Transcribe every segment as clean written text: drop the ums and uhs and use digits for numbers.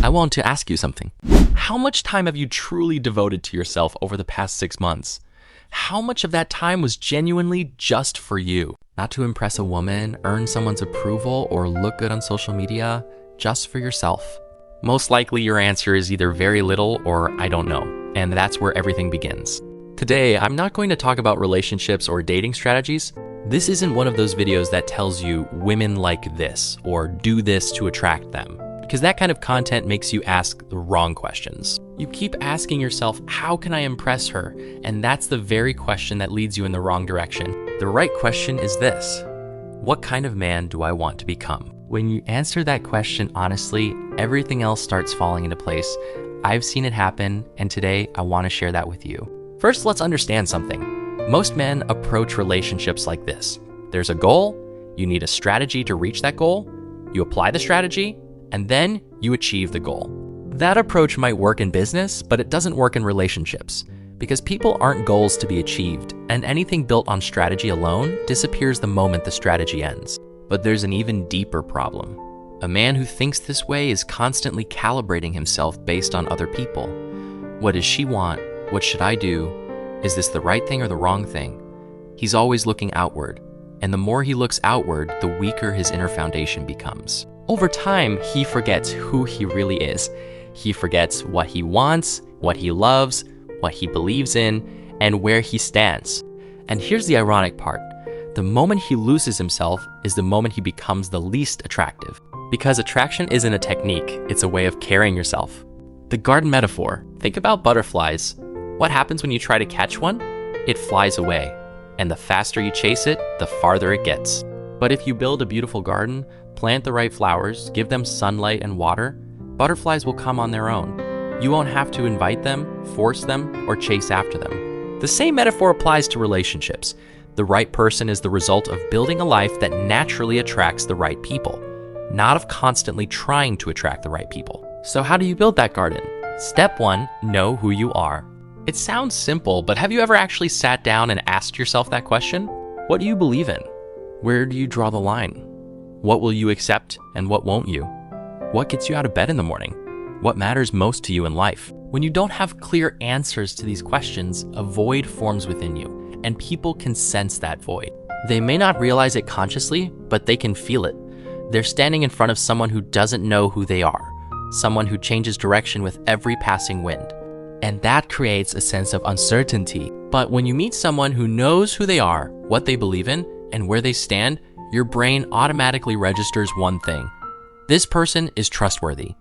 I want to ask you something. How much time have you truly devoted to yourself over the past 6 months? How much of that time was genuinely just for you? Not to impress a woman, earn someone's approval, or look good on social media, just for yourself. Most likely your answer is either very little or I don't know, and that's where everything begins. Today, I'm not going to talk about relationships or dating strategies. This isn't one of those videos that tells you women like this or do this to attract them, because that kind of content makes you ask the wrong questions. You keep asking yourself, how can I impress her? And that's the very question that leads you in the wrong direction. The right question is this: what kind of man do I want to become? When you answer that question honestly, everything else starts falling into place. I've seen it happen, and today I want to share that with you. First, let's understand something. Most men approach relationships like this. There's a goal, you need a strategy to reach that goal, you apply the strategy, and then you achieve the goal. That approach might work in business, but it doesn't work in relationships, because people aren't goals to be achieved, and anything built on strategy alone disappears the moment the strategy ends. But there's an even deeper problem. A man who thinks this way is constantly calibrating himself based on other people. What does she want? What should I do? Is this the right thing or the wrong thing? He's always looking outward, and the more he looks outward, the weaker his inner foundation becomes. Over time, he forgets who he really is. He forgets what he wants, what he loves, what he believes in, and where he stands. And here's the ironic part. The moment he loses himself is the moment he becomes the least attractive. Because attraction isn't a technique, it's a way of carrying yourself. The garden metaphor. Think about butterflies. What happens when you try to catch one? It flies away. And the faster you chase it, the farther it gets. But if you build a beautiful garden, plant the right flowers, give them sunlight and water, butterflies will come on their own. You won't have to invite them, force them, or chase after them. The same metaphor applies to relationships. The right person is the result of building a life that naturally attracts the right people, not of constantly trying to attract the right people. So how do you build that garden? Step 1, know who you are. It sounds simple, but have you ever actually sat down and asked yourself that question? What do you believe in? Where do you draw the line? What will you accept and what won't you? What gets you out of bed in the morning? What matters most to you in life? When you don't have clear answers to these questions, a void forms within you, and people can sense that void. They may not realize it consciously, but they can feel it. They're standing in front of someone who doesn't know who they are, someone who changes direction with every passing wind. And that creates a sense of uncertainty. But when you meet someone who knows who they are, what they believe in, and where they stand, your brain automatically registers one thing. This person is trustworthy,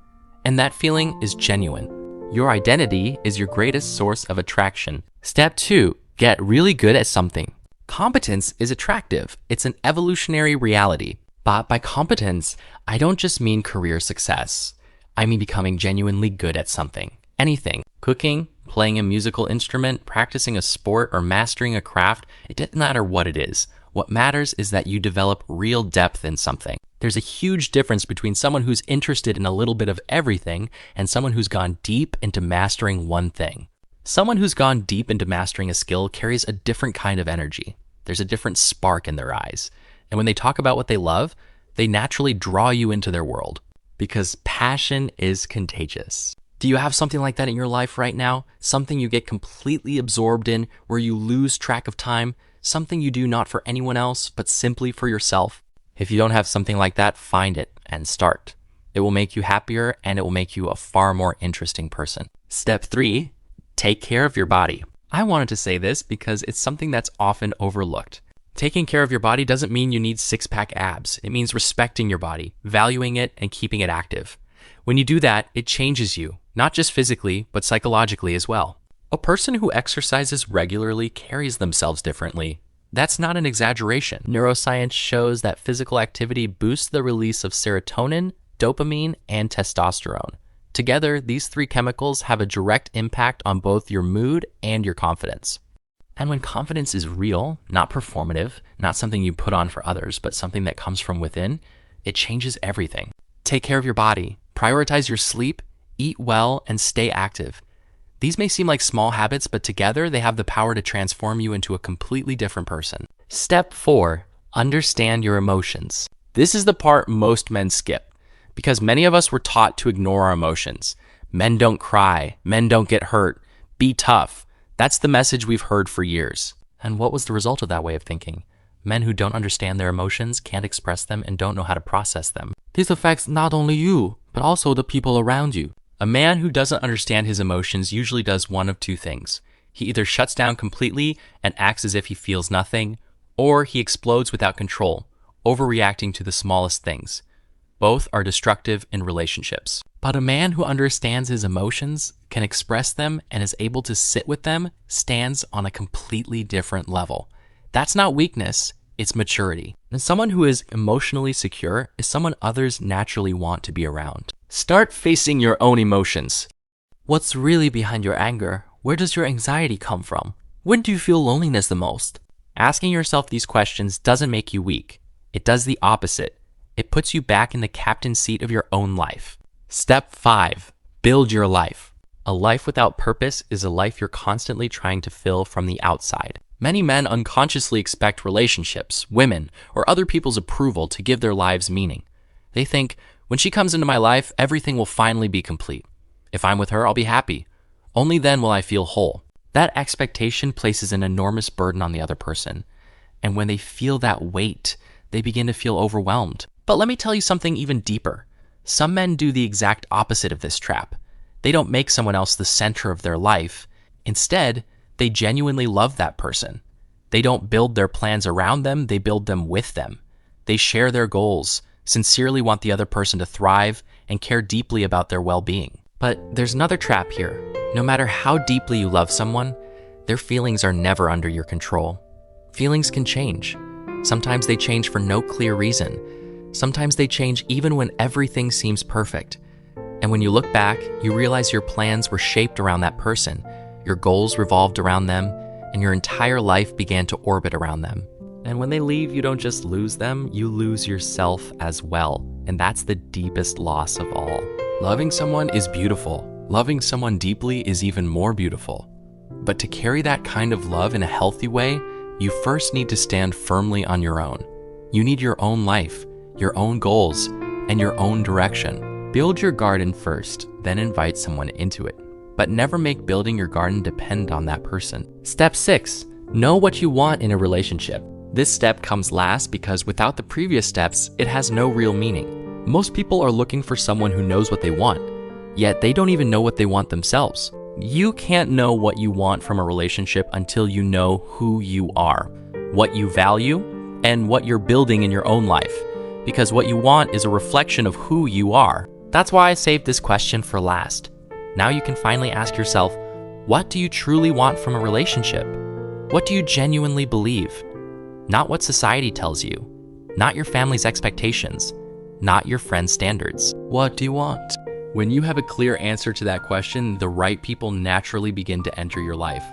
and that feeling is genuine. Your identity is your greatest source of attraction. Step 2, get really good at something. Competence is attractive. It's an evolutionary reality. But by competence, I don't just mean career success. I mean becoming genuinely good at something. Anything. Cooking, playing a musical instrument, practicing a sport, or mastering a craft. It doesn't matter what it is. What matters is that you develop real depth in something. There's a huge difference between someone who's interested in a little bit of everything and someone who's gone deep into mastering one thing. Someone who's gone deep into mastering a skill carries a different kind of energy. There's a different spark in their eyes. And when they talk about what they love, they naturally draw you into their world. Because passion is contagious. Do you have something like that in your life right now? Something you get completely absorbed in, where you lose track of time? Something you do not for anyone else, but simply for yourself? If you don't have something like that, find it and start. It will make you happier, and it will make you a far more interesting person. Step 3, take care of your body. I wanted to say this because it's something that's often overlooked. Taking care of your body doesn't mean you need six-pack abs. It means respecting your body, valuing it, and keeping it active. When you do that, it changes you, not just physically, but psychologically as well. A person who exercises regularly carries themselves differently. That's not an exaggeration. Neuroscience shows that physical activity boosts the release of serotonin, dopamine, and testosterone. Together, these 3 chemicals have a direct impact on both your mood and your confidence. And when confidence is real, not performative, not something you put on for others, but something that comes from within, it changes everything. Take care of your body, prioritize your sleep, eat well, and stay active. These may seem like small habits, but together they have the power to transform you into a completely different person. Step 4, understand your emotions. This is the part most men skip. because many of us were taught to ignore our emotions. Men don't cry, men don't get hurt, be tough. That's the message we've heard for years. And what was the result of that way of thinking? Men who don't understand their emotions, can't express them, and don't know how to process them. This affects not only you, but also the people around you. A man who doesn't understand his emotions usually does one of two things. He either shuts down completely and acts as if he feels nothing, or he explodes without control, overreacting to the smallest things. Both are destructive in relationships. But a man who understands his emotions, can express them, and is able to sit with them stands on a completely different level. That's not weakness, it's maturity. And someone who is emotionally secure is someone others naturally want to be around. Start facing your own emotions. What's really behind your anger? Where does your anxiety come from? When do you feel loneliness the most? Asking yourself these questions doesn't make you weak. It does the opposite. It puts you back in the captain's seat of your own life. Step 5. Build your life. A life without purpose is a life you're constantly trying to fill from the outside. Many men unconsciously expect relationships, women, or other people's approval to give their lives meaning. They think, when she comes into my life, everything will finally be complete. If I'm with her, I'll be happy. Only then will I feel whole. That expectation places an enormous burden on the other person. And when they feel that weight, they begin to feel overwhelmed. But let me tell you something even deeper. Some men do the exact opposite of this trap. They don't make someone else the center of their life. Instead, they genuinely love that person. They don't build their plans around them, they build them with them. They share their goals, sincerely want the other person to thrive, and care deeply about their well-being. But there's another trap here. No matter how deeply you love someone, their feelings are never under your control. Feelings can change. Sometimes they change for no clear reason. Sometimes they change even when everything seems perfect. And when you look back, you realize your plans were shaped around that person, your goals revolved around them, and your entire life began to orbit around them. And when they leave, you don't just lose them, you lose yourself as well. And that's the deepest loss of all. Loving someone is beautiful. Loving someone deeply is even more beautiful. But to carry that kind of love in a healthy way, you first need to stand firmly on your own. You need your own life, your own goals, and your own direction. Build your garden first, then invite someone into it. But never make building your garden depend on that person. Step 6. Know what you want in a relationship. This step comes last because without the previous steps, it has no real meaning. Most people are looking for someone who knows what they want, yet they don't even know what they want themselves. You can't know what you want from a relationship until you know who you are, what you value, and what you're building in your own life. Because what you want is a reflection of who you are. That's why I saved this question for last. Now you can finally ask yourself, what do you truly want from a relationship? What do you genuinely believe? Not what society tells you, not your family's expectations, not your friends' standards. What do you want? When you have a clear answer to that question, the right people naturally begin to enter your life.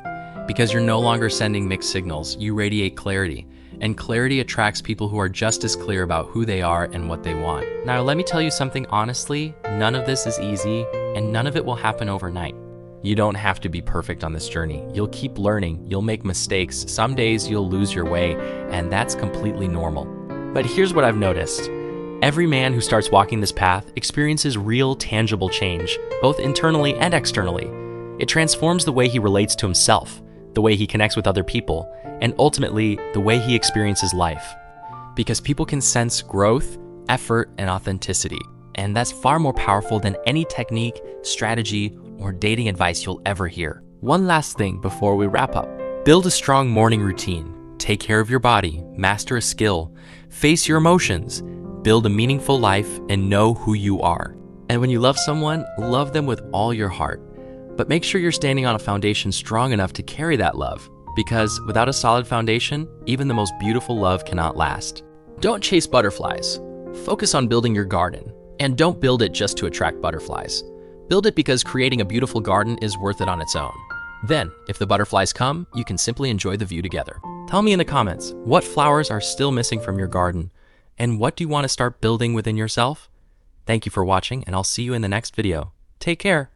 Because you're no longer sending mixed signals, you radiate clarity. And clarity attracts people who are just as clear about who they are and what they want. Now, let me tell you something honestly, none of this is easy, and none of it will happen overnight. You don't have to be perfect on this journey. You'll keep learning, you'll make mistakes, some days you'll lose your way, and that's completely normal. But here's what I've noticed. Every man who starts walking this path experiences real, tangible change, both internally and externally. It transforms the way he relates to himself, the way he connects with other people, and ultimately, the way he experiences life. Because people can sense growth, effort, and authenticity. And that's far more powerful than any technique, strategy, or dating advice you'll ever hear. One last thing before we wrap up. Build a strong morning routine. Take care of your body, master a skill, face your emotions, build a meaningful life, and know who you are. And when you love someone, love them with all your heart. But make sure you're standing on a foundation strong enough to carry that love. Because without a solid foundation, even the most beautiful love cannot last. Don't chase butterflies. Focus on building your garden. And don't build it just to attract butterflies. Build it because creating a beautiful garden is worth it on its own. Then, if the butterflies come, you can simply enjoy the view together. Tell me in the comments, what flowers are still missing from your garden? And what do you want to start building within yourself? Thank you for watching, and I'll see you in the next video. Take care.